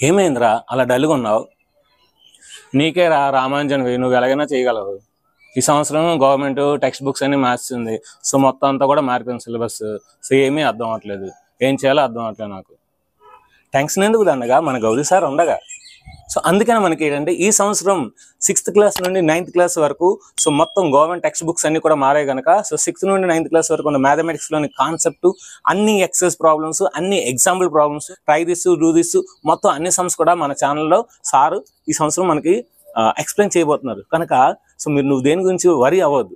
ఏమైందిరా అలా డల్గా ఉన్నావు? నీకే రామాంజన్వి, నువ్వు ఎలాగైనా చేయగలవు. ఈ సంవత్సరం గవర్నమెంట్ టెక్స్ట్ బుక్స్ అన్ని మార్చింది. సో మొత్తం అంతా కూడా మారిపోయింది సిలబస్. సో ఏమీ అర్థం అవ్వట్లేదు, ఏం చేయాలో అర్థం అవ్వట్లేదు నాకు. టెన్షన్ ఎందుకు దండగా, మన గౌరీ సార్ ఉండగా. సో అందుకని మనకి ఏంటంటే ఈ సంవత్సరం 6th క్లాస్ నుండి 9th క్లాస్ వరకు సో మొత్తం గవర్నమెంట్ టెక్స్ట్ బుక్స్ అన్ని కూడా మారాయి కనుక సో 6th నుండి 9th క్లాస్ వరకు ఉన్న మ్యాథమెటిక్స్లోని కాన్సెప్ట్, అన్ని ఎక్సైజ్ ప్రాబ్లమ్స్, అన్ని example problems, try this do this మొత్తం అన్ని సమ్స్ కూడా మన ఛానల్లో సారు ఈ సంవత్సరం మనకి ఎక్స్ప్లెయిన్ చేయబోతున్నారు కనుక సో నువ్వు దేని గురించి వరి అవ్వద్దు.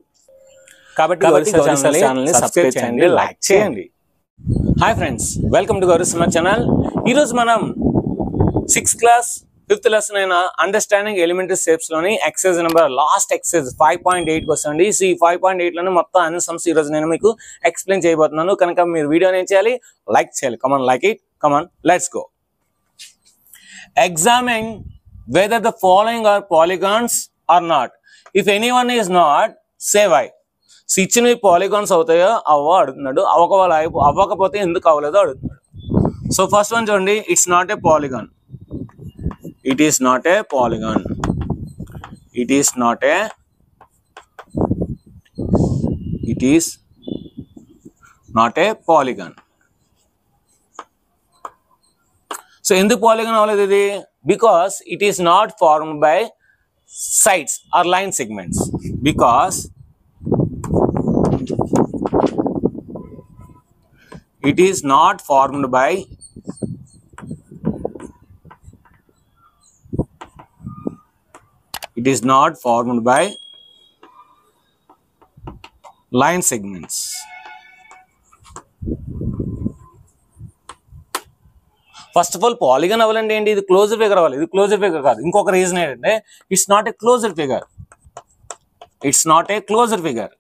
కాబట్టి ఛానల్ని సబ్స్క్రైబ్ చేయండి, లైక్ చేయండి. Hi friends, welcome to Gowri సుమర్ ఛానల్. ఈరోజు మనం 6th క్లాస్ 5th లెసన్ అయిన అండర్స్టాండింగ్ ఎలిమెంటరీ షేప్స్ లోని ఎక్సైజ్ నెంబర్ లాస్ట్ ఎక్సైజ్ 5.8 వస్తుంది. సో ఈ 5.8 లోనే మొత్తం అన్ని సమ్స్ ఈ రోజు నేను మీకు ఎక్స్ప్లెయిన్ చేయబోతున్నాను కనుక మీరు వీడియోని ఏం చేయాలి, లైక్ చేయాలి. Come on, like it, come on, let's go. Examine whether the following are polygons or not. If anyone is not, say why. So ఇచ్చినవి పాలిగాన్స్ అవుతాయో అవ్వ అడుగుతున్నాడు, అవ్వకపోతే ఎందుకు అవ్వలేదో అడుగుతున్నాడు. సో ఫస్ట్ వన్ చూడండి, it's not a polygon. It is not a polygon. It is not a. It is not a polygon. So ఎందుకు polygon అవ్వలేదు ఇది? Because it is not formed by sides or line segments. Because it is not formed by line segments. First of all polygon అవ్వాలంటే ఏంటి, ఇది closure figure అవ్వాలి. ఇది closure figure కాదు. ఇంకొక రీజన్ ఏంటంటే it's not a closer figure. It's not a closer figure.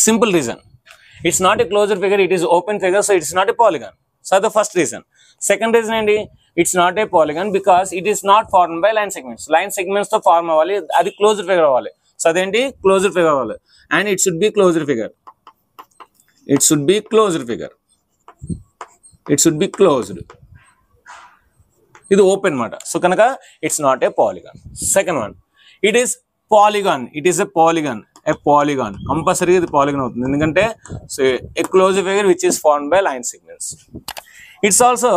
Simple reason, it's not a closer figure, it is open figure, so it's not a polygon. So the first reason. Second reason ఏంటి, it's not a polygon because it is not form by line segments. Line segments తో form అవ్వాలి, అది closer figure అవ్వాలి. So అదేంటి, closer figure అవ్వాలి. And it should be closer figure. It should be closer figure. It should be closed. ఇది open మాట. So కనుక it's not a polygon. Second one, it is polygon. It is a polygon. A polygon compulsory ఇది polygon అవుతుంది, ఎందుకంటే so a closer figure which is form by line segments. It's also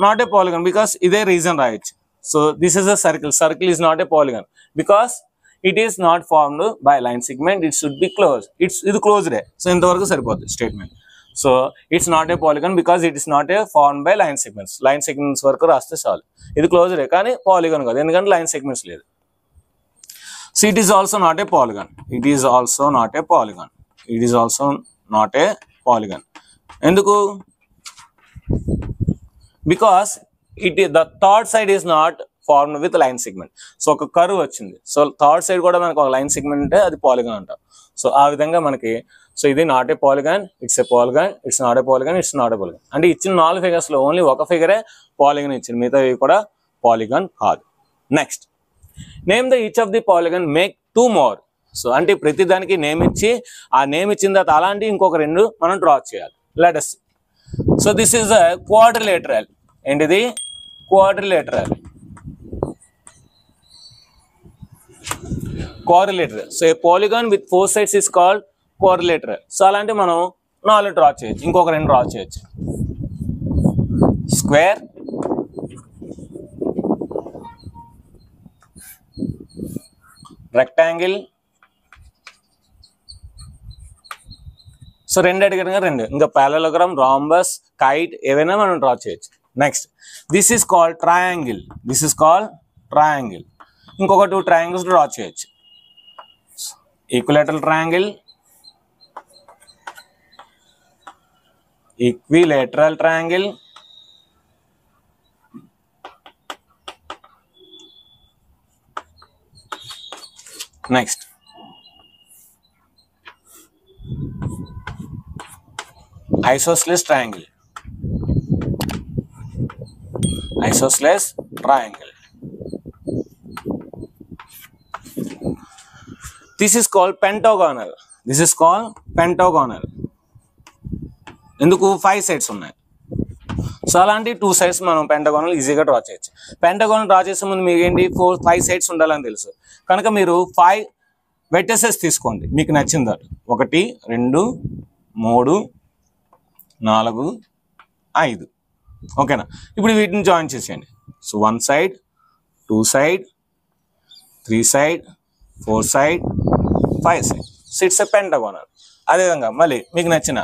not a polygon because ఇదే reason రాయొచ్చు. So this is a circle. Circle is not a polygon because it is not formed by line segment. It should be close. ఇది క్లోజ్డే. So ఇంతవరకు సరిపోతుంది statement. So it's not a polygon because it is not a form by line segments. Line segments వరకు రాస్తే చాలు. ఇది క్లోజ్డే కానీ పాలిగాన్ కాదు, ఎందుకంటే లైన్ సెగ్మెంట్స్ లేదు. So it is also not a polygon. It is also not a polygon. It is also not a polygon. ఎందుకు? Because the third side is not formed with line segment. So ఒక curve వచ్చింది, so third side కూడా మనకు ఒక line segment ఉంటే అది polygon అంటాం. So ఆ విధంగా మనకి సో ఇది not a polygon, it's a polygon, it's not a polygon, it's not a polygon. అంటే ఇచ్చిన 4 ఫిగర్స్ లో ఓన్లీ ఒక ఫిగరే పాలిగాన్ ఇచ్చింది, మిగతా కూడా పాలిగాన్ కాదు. Next, name the each of the polygon, make 2 more. So అంటే ప్రతి దానికి నేమ్ ఇచ్చి ఆ నేమ్ ఇచ్చిన తర్వాత అలాంటి ఇంకొక 2 మనం డ్రా చేయాలి. Let us see. So this is a quadrilateral. ఏంటిది? Quadrilateral. Quadrilateral. So a polygon with 4 sides is called quadrilateral. So అలాంటి మనం 4 డ్రా చేయొచ్చు, ఇంకొక 2 డ్రా చేయొచ్చు. Square, rectangle. సో 2 అడిగారు కదా, 2. ఇంకా పారలలోగ్రామ్, రాంబస్, కైట్ ఏవైనా మనం డ్రా చేయొచ్చు. Next, this is called triangle. This is called triangle. ఇంకొక 2 ట్రయాంగిల్స్ డ్రా చేయొచ్చు. Equilateral triangle, equilateral triangle, next isosceles triangle. Isosceles triangle. This is called pentagonal. This is called pentagonal. ఎందుకు 5 sides ఉన్నాయి. So అలాంటి 2 sides మనం pentagon ఈజీగా draw చేయొచ్చు. Pentagon draw చేసే ముందు మీకు ఏంటి 5 సైడ్స్ ఉండాలని తెలుసు కనుక మీరు 5 వెర్టిసెస్ తీసుకోండి మీకు నచ్చిన దాటి. 1 2 3 4 5 ఓకేనా. ఇప్పుడు వీటిని జాయిన్ చేసేయండి. So 1 side 2 side 3 side 4 side 5 side. So it's a pentagonal. అదేవిధంగా మళ్ళీ మీకు నచ్చిన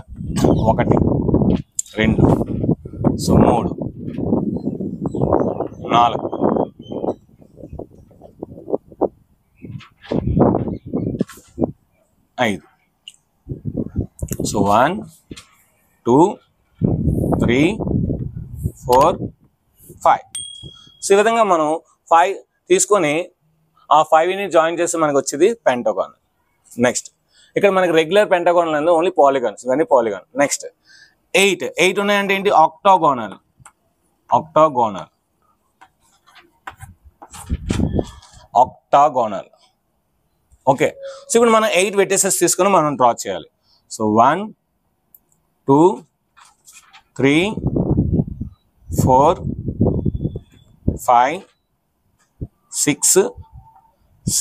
1 2 సో 3 4 5 సో 1 2 3 4 5. సో ఈ విధంగా మనం 5 తీసుకొని ఆ 5ని జాయిన్ చేసి మనకు వచ్చేది పెంటగాన్. నెక్స్ట్ ఇక్కడ మనకి రెగ్యులర్ పెంటగాన్ లేదు, ఓన్లీ పాలిగాన్స్, ఇవన్నీ పాలిగాన్. నెక్స్ట్ 8 ఉన్నాయంటే ఏంటి ఆక్టాగోనల్. ఆక్టాగోనల్ ఆక్టాగోనల్ ఓకే. సో ఇప్పుడు మనం 8 వెర్టిసెస్ తీసుకొని మనం డ్రా చేయాలి. సో 1 2 3 4 5 6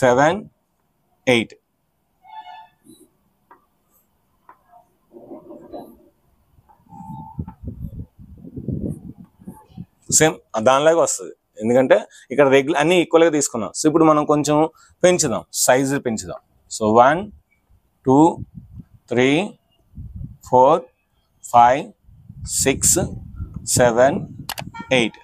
7 8. సేమ్ దానిలాగా వస్తుంది ఎందుకంటే ఇక్కడ రెగ్యులర్ అన్ని ఈక్వల్గా తీసుకున్నాం. సో ఇప్పుడు మనం కొంచెం పెంచుదాం, సైజు పెంచుదాం. సో 1 2 3 4 5 6 7 8.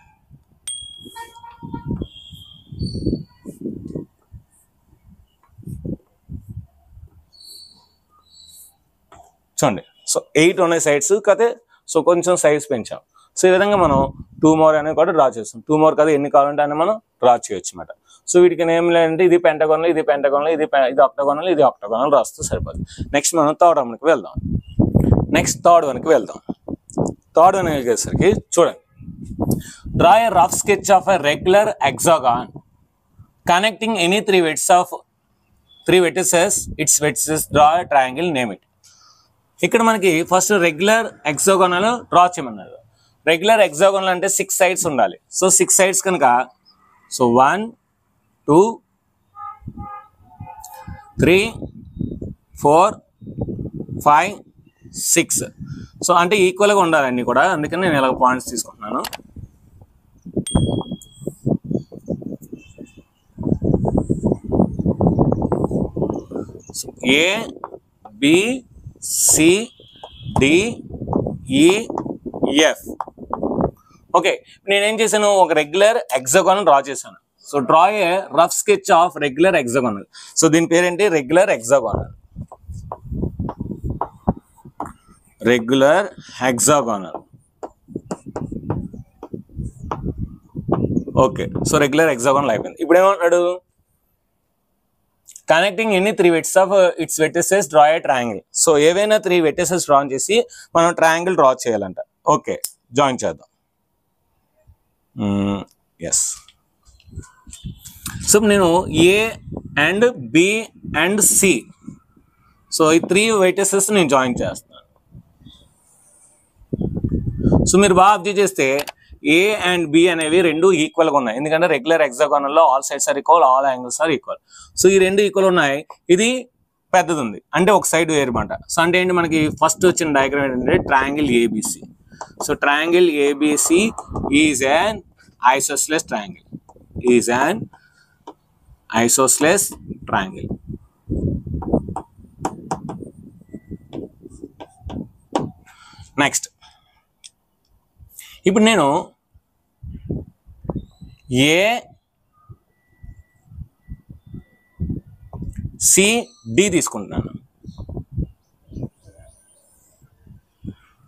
చూడండి. సో 8 ఉన్నాయి సైడ్స్ కదే. సో కొంచెం సైజ్ పెంచాం. సో ఈ విధంగా మనం 2 మోర్ అనేది కూడా డ్రా చేస్తాం. 2 మోర్ కదా ఎన్ని కావాలంటే అని మనం డ్రా చేయొచ్చు అన్నమాట. సో వీటికి ఏం లేదంటే ఇది పెంటగానల్, ఇది పెంటగానల్, ఇది ఆక్టాగోనల్, ఇది ఆక్టాగోనల్ రాస్తే సరిపోదు. నెక్స్ట్ మనం థర్డ్ వన్కి వెళ్దాం. థర్డ్ వన్ వెళ్ళేసరికి చూడండి. Draw a rough sketch of a regular hexagon connecting any 3 vertices. Its vertices draw a triangle, name it. ఇక్కడ మనకి ఫస్ట్ రెగ్యులర్ హెక్సాగోనల్ డ్రా చేయమన్నారు. రెగ్యులర్ హెక్సాగోనల్ అంటే 6 సైడ్స్ ఉండాలి. సో 6 సైడ్స్ కనుక సో 1 2 3 4 5 6. సో అంటే ఈక్వల్గా ఉండాలి అన్నీ కూడా, అందుకని నేను ఇలా పాయింట్స్ తీసుకుంటున్నాను. A B C D E F. Okay, నేనేం చేశాను, ఒక రెగ్యులర్ హెక్సాగోనల్ డ్రా చేశాను. So draw a rough sketch of regular hexagonal. So దీని పేరేంటి, regular hexagonal. Regular hexagonal. Okay, so regular hexagonal అయిపోయింది. ఇప్పుడు ఏమంటాడు, connecting any 3 vertices draw a triangle. So ఏవైనా 3 vertices డ్రా చేసి మనం ట్రయాంగిల్ డ్రా చేయాలంట. ఓకే, జాయిన్ చేద్దాం. ఎస్. సో నేను A and B and C, so ఈ 3 vertices నేను జాయిన్ చేస్తాను. సో మీరు బాగా అబ్జర్వ్ చేస్తే ఏ అండ్ బి అనేవి రెండు ఈక్వల్గా ఉన్నాయి, ఎందుకంటే రెగ్యులర్ హెక్సాగోనల్లో all sides are equal, all angles are equal. So ఈ రెండు ఈక్వల్ ఉన్నాయి, ఇది పెద్దది ఉంది అంటే ఒక సైడ్ వేరమాట. సో అంటే ఏంటి, మనకి ఫస్ట్ వచ్చిన డయాగ్రామ్ ఏంటంటే triangle ABC. So triangle ABC is an isosceles triangle, is an isosceles triangle. Next, ఇప్పుడు నేను ఏ సి డి తీసుకుంటున్నాను.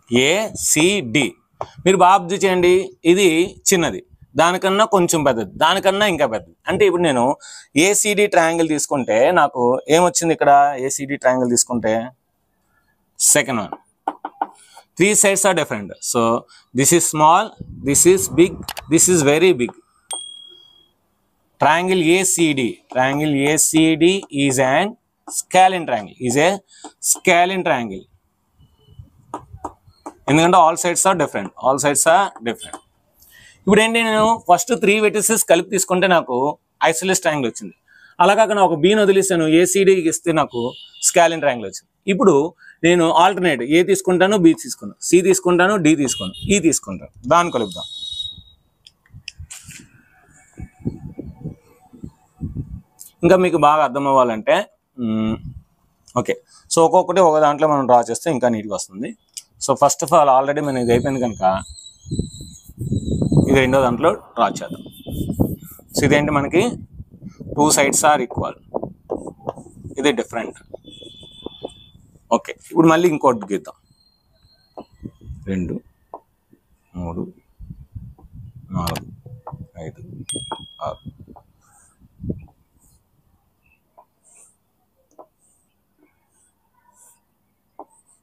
ఏ సి డి మీరు బాగా అబ్జర్వ్ చేయండి, ఇది చిన్నది, దానికన్నా కొంచెం పెద్దది, దానికన్నా ఇంకా పెద్దది. అంటే ఇప్పుడు నేను ఏసిడి ట్రయాంగిల్ తీసుకుంటే నాకు ఏమొచ్చింది, ఇక్కడ ఏసిడి ట్రయాంగిల్ తీసుకుంటే second one, 3 sides are different. So this is small, this is big, this is very big. Triangle ACD, triangle ACD is an scalene triangle, is a scalene triangle. ఎందుకంటే all sides are different. ఇప్పుడు ఏంటి, నేను first 3 vertices కలిపి తీసుకుంటే నాకు ఐసోలేస్ triangle వచ్చింది. అలా కాకుండా ఒక బీని వదిలేసాను, ఏసీడీకి ఇస్తే నాకు స్కాలిన్ ట్రయాంగిల్ వచ్చింది. ఇప్పుడు నేను ఆల్టర్నేట్ ఏ తీసుకుంటాను, బి తీసుకున్నాను, సి తీసుకుంటాను, డి తీసుకున్నాను, ఈ తీసుకుంటాను. దాన్ని కలుపుదాం. ఇంకా మీకు బాగా అర్థం అవ్వాలంటే ఓకే, సో ఒక్కొక్కటి ఒక దాంట్లో మనం డ్రా చేస్తే ఇంకా నీట్గా వస్తుంది. So first of all already మనం ఇది అయిపోయింది కనుక ఇది రెండో దాంట్లో డ్రా చేద్దాం. సో ఇదేంటి, మనకి 2 sides ఆర్ ఈక్వల్, ఇది డిఫరెంట్. ఓకే, ఇప్పుడు మళ్ళీ ఇంకోటి గీద్దాం. 2 3 4 5 6.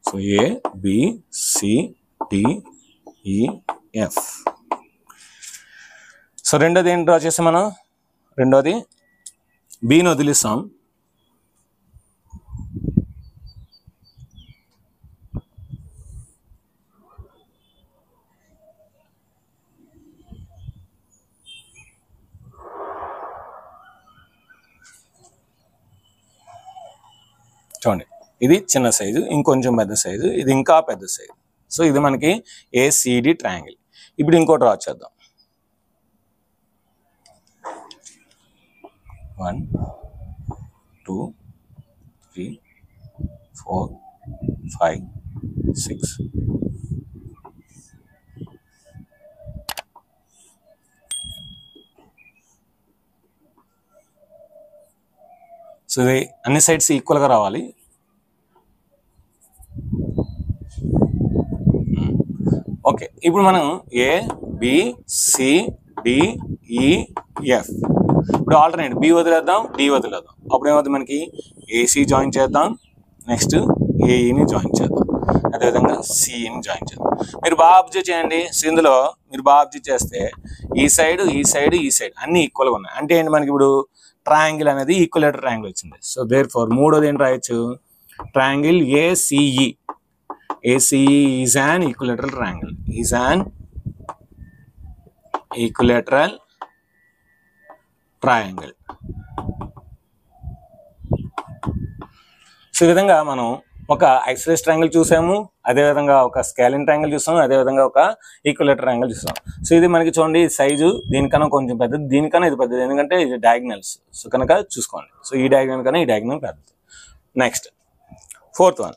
So A B C D E F. So రెండోది ఏం డ్రా చేస్తాం మనం, రెండోది బిని వదిలిస్తాం. చూడండి, ఇది చిన్న సైజు, ఇంకొంచెం పెద్ద సైజు, ఇది ఇంకా పెద్ద సైజు. సో ఇది మనకి ఏసీడి ట్రయాంగిల్. ఇప్పుడు ఇంకోటి డ్రా చేద్దాం. 1 2 3 4 5 6. సో ఇది అన్ని సైడ్స్ ఈక్వల్గా రావాలి. ఓకే, ఇప్పుడు మనం ఏ B C D E F. ఇప్పుడు ఆల్టర్నేట్ బి వదిలేద్దాం, డి వదిలేద్దాం. అప్పుడు ఏమవుతుంది, మనకి ఏసీ జాయిన్ చేద్దాం, నెక్స్ట్ ఏఈని జాయిన్ చేద్దాం, అదేవిధంగా సిఈని జాయిన్ చేద్దాం. మీరు బాగా అబ్జర్వ్ చేయండి. ఇందులో మీరు బాగా అబ్జర్వ్ చేస్తే ఈ సైడ్ అన్ని ఈక్వల్గా ఉన్నాయి. అంటే ఏంటి, మనకి ఇప్పుడు ట్రయాంగిల్ అనేది ఈక్వలేటర్ ట్రయాంగిల్ వచ్చింది. సో దేర్ ఫార్ మూడోది ఏంటి రాయొచ్చు, triangle ACE. ACE is an equilateral triangle. So ఈ విధంగా మనం ఒక ఐసోలేస్ ట్రయాంగిల్ చూసాము, అదేవిధంగా ఒక స్కాలిన్ ట్రయాంగిల్ చూసాము, అదేవిధంగా ఒక ఈక్వలేటర్ ట్రయాంగిల్ చూసాము. సో ఇది మనకి చూడండి సైజు దీనికన్నా కొంచెం పెద్దది, దీనికన్నా ఇది పెద్దది, ఎందుకంటే ఇది డయాగ్నల్స్. సో కనుక చూసుకోండి. సో ఈ డయాగ్నల్ కన్నా ఈ డయాగ్నల్ పెద్దది. Next 4th one,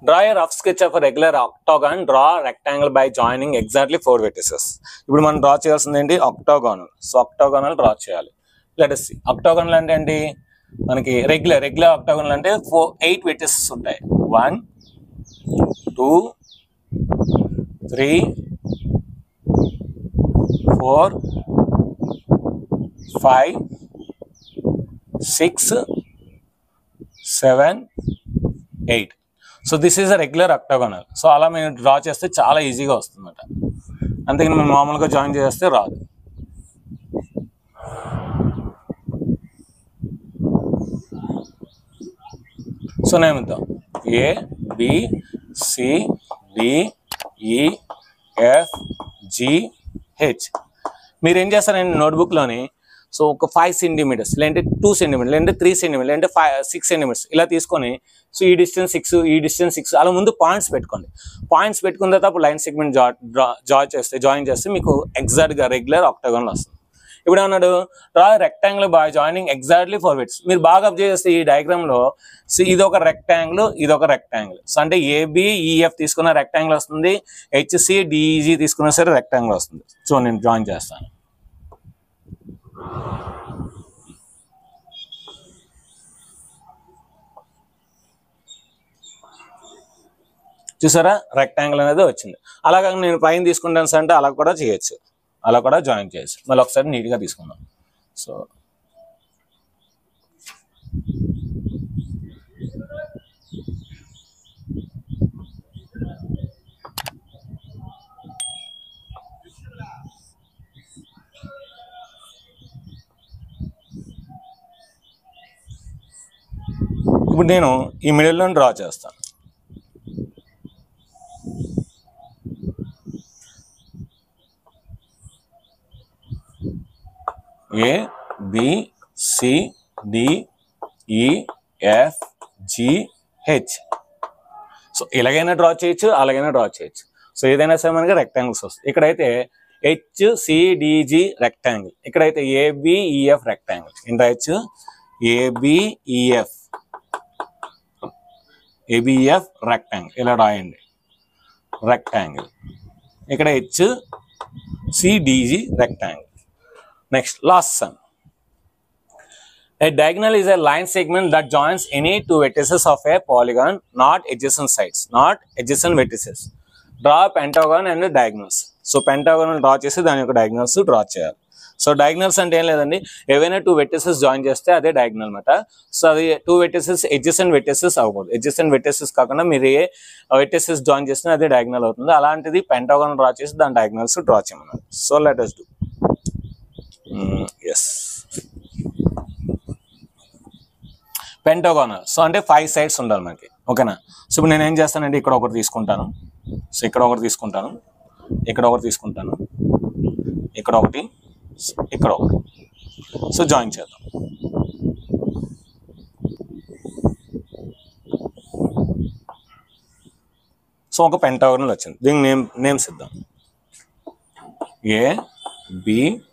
draw a rough sketch of a regular octagon. Draw rectangle by joining exactly 4 vertices. ఇప్పుడు మనం డ్రా చేయాల్సింది ఏంటి, ఆక్టాగోనల్. సో ఆక్టాగోనల్ డ్రా చేయాలి. Let us see. ఆక్టాగోనల్ అంటే ఏంటి, మనకి రెగ్యులర్ ఆక్టాగోనల్ అంటే 8 వెర్టిసెస్ ఉంటాయి. 1 2 3 4 5 6 7 8. So this is a regular octagonal. So అలా మేము డ్రా చేస్తే చాలా ఈజీగా వస్తుందన్నమాట. అంతేగాని మేము మామూలుగా జాయిన్ చేస్తే రాదు. సో నేమిద్దాం A B C D E F G H. మీరు ఏం చేస్తారండి నోట్బుక్లోని, సో ఒక 5 centimeters లేదంటే 2 centimeters లేదంటే 3 centimeters లేదంటే 6 centimeters ఇలా తీసుకొని, సో ఈ డిస్టెన్స్ 6 ఈ డిస్టెన్స్ 6 అలా ముందు పాయింట్స్ పెట్టుకోండి. పాయింట్స్ పెట్టుకున్న తర్వాత అప్పుడు లైన్ సెగ్మెంట్ జాయిన్ చేస్తే మీకు ఎగ్జాక్ట్గా రెగ్యులర్ ఆక్టాగోనల్ వస్తుంది. ఇప్పుడు ఏమన్నాడు, draw rectangle by joining exactly 4 vertices. మీరు బాగా అబ్జర్వ్ చేస్తే ఈ డయాగ్రామ్లో సో ఇది ఒక రెక్టాంగిల్, ఇది ఒక రెక్టాంగిల్. సో అంటే ఏబిఈఎఫ్ తీసుకున్న రెక్టాంగిల్ వస్తుంది, హెచ్సిడిఈజీ తీసుకున్నా సరే రెక్టాంగిల్ వస్తుంది. సో నేను జాయిన్ చేస్తాను. చూసారా, రెక్టాంగిల్ అనేది వచ్చింది. అలాగా నేను పైన తీసుకుంటాను అంటే అలా కూడా చేయొచ్చు, అలా కూడా జాయిన్ చేయొచ్చు. మళ్ళీ ఒకసారి నీట్గా తీసుకుందాం. సో ఇప్పుడు నేను ఈ మిడిల్లో డ్రా చేస్తాను. A B C D E F G H. So ఇలాగైనా డ్రా చేయొచ్చు, అలాగైనా డ్రా చేయొచ్చు. సో ఏదైనా సరే మనకి రెక్టాంగిల్స్ వస్తాయి. ఇక్కడైతే HCDG రెక్టాంగిల్, ఇక్కడైతే ABEF రెక్టాంగిల్. ఇంత ABEF రెక్టాంగిల్ ఇలా రాయండి, రెక్టాంగిల్. ఇక్కడ HCDG rectangle. Next last some. A diagonal is a line segment that joins any two vertices of a polygon, not adjacent sides, not adjacent vertices. Draw pentagon and diagonals. So pentagon draw చేసి దాని యొక్క diagonals draw చేయాలి. So diagonals అంటే ఏం లేదండి, ఏవైనా two vertices join చేస్తే అదే డయాగ్నల్ అనమాట. సో అది టూ వెర్టిసెస్ adjacent vertices అవ్వకూడదు. adjacent vertices కాకుండా మీరు ఏ వెర్టిసెస్ జాయిన్ చేస్తే అదే డయాగ్నల్ అవుతుంది. అలాంటిది పెంటాగోన్ డ్రా చేసి దాని డయాగ్నల్స్ డ్రా చేయమన్నారు. So let us do. Yes. Pentagonal. So అంటే 5 సైడ్స్ ఉండాలి మనకి, ఓకేనా. సో ఇప్పుడు నేను ఏం చేస్తానంటే ఇక్కడ ఒకటి తీసుకుంటాను, సో ఇక్కడ ఒకటి తీసుకుంటాను, ఇక్కడ ఒకటి తీసుకుంటాను, ఇక్కడ ఒకటి, ఇక్కడ ఒకటి. సో జాయిన్ చేద్దాం. సో ఒక పెంటాగోనల్ వచ్చింది. దీనికి నేమ్స్ ఇద్దాం. ABCDE.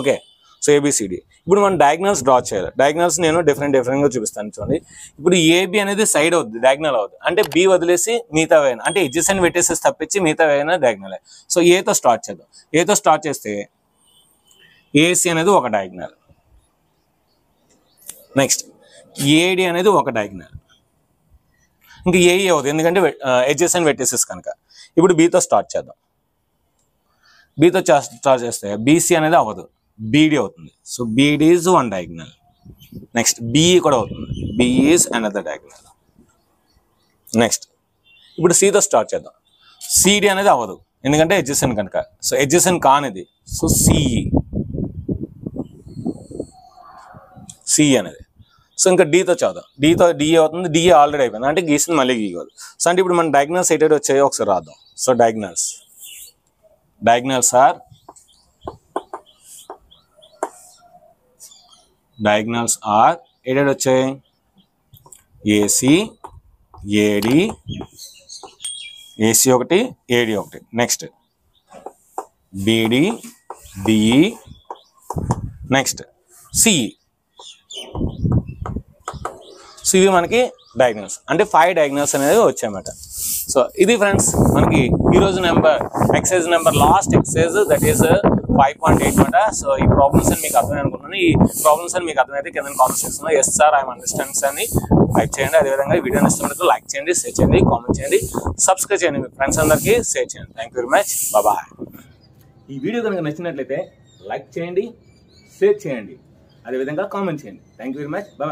ఓకే. So ABCD. ఇప్పుడు మనం డయాగ్నల్స్ డ్రా చేయాలి. డయాగ్నల్స్ నేను డిఫరెంట్గా చూపిస్తాను చూడండి. ఇప్పుడు AB అనేది సైడ్ అవుద్ది, డయాగ్నల్ అవుద్ది. అంటే B వదిలేసి మిగతా వేయన, అంటే adjacent vertices తప్పించి మిగతా వేయన డయాగ్నల్. సో Aతో స్టార్ట్ చేద్దాం. Aతో స్టార్ట్ చేస్తే AC అనేది ఒక డయాగ్నల్. నెక్స్ట్ AD అనేది ఒక డయాగ్నల్. ఇంకా AE అవుతుంది ఎందుకంటే adjacent vertices కనుక. ఇప్పుడు Bతో స్టార్ట్ చేద్దాం. Bతో స్టార్ట్ చేస్తే BC అనేది అవ్వదు, BD అవుతుంది. So BD is one diagonal. Next BE కూడా అవుతుంది, BE is another diagonal. Next ఇప్పుడు Cతో స్టార్ట్ చేద్దాం. CD అనేది అవ్వదు ఎందుకంటే adjacent కనుక. సో adjacent కానిది, సో CE అనేది. సో ఇంకా Dతో చదువుదాం. DE అవుతుంది, DE ఆల్రెడీ అయిపోయింది అంటే గీసింది మళ్ళీ గీయదు. సో అంటే ఇప్పుడు మన డయాగ్నల్స్ ఎయిటెడ్ వచ్చాయో ఒకసారి రాద్దాం. సో డయాగ్నల్స్ ఆర్ ఎయిటెడ్ వచ్చాయి. AC ఒకటి, AD ఒకటి. Next BD, DE, next CE. So ఇవి మనకి డయాగ్నల్స్, అంటే 5 డయాగ్నల్స్ అనేది వచ్చాయన్నమాట. సో ఇది ఫ్రెండ్స్ మనకి ఈరోజు exercise number last exercise, that is 5.8 అనమాట. సో ఈ ప్రాబ్లమ్స్ అని మీకు అర్థమై అనుకుంటున్నాను. ఈ ప్రాబ్లమ్స్ అని మీకు అర్థమైతే కింద కామెంట్స్ చేస్తున్నాను. ఎస్ సార్ ఐఎమ్ అండర్స్టాండ్స్ అని టైప్ చేయండి. అదేవిధంగా ఈ వీడియోని ఇష్టమైనట్టు లైక్ చేయండి, షేర్ చేయండి, కామెంట్ చేయండి, సబ్స్క్రైబ్ చేయండి, మీ ఫ్రెండ్స్ అందరికీ షేర్ చేయండి. Thank you very much, bye. ఈ వీడియో కనుక నచ్చినట్లయితే లైక్ చేయండి, షేర్ చేయండి, అదేవిధంగా కామెంట్ చేయండి. Thank you very much, bye.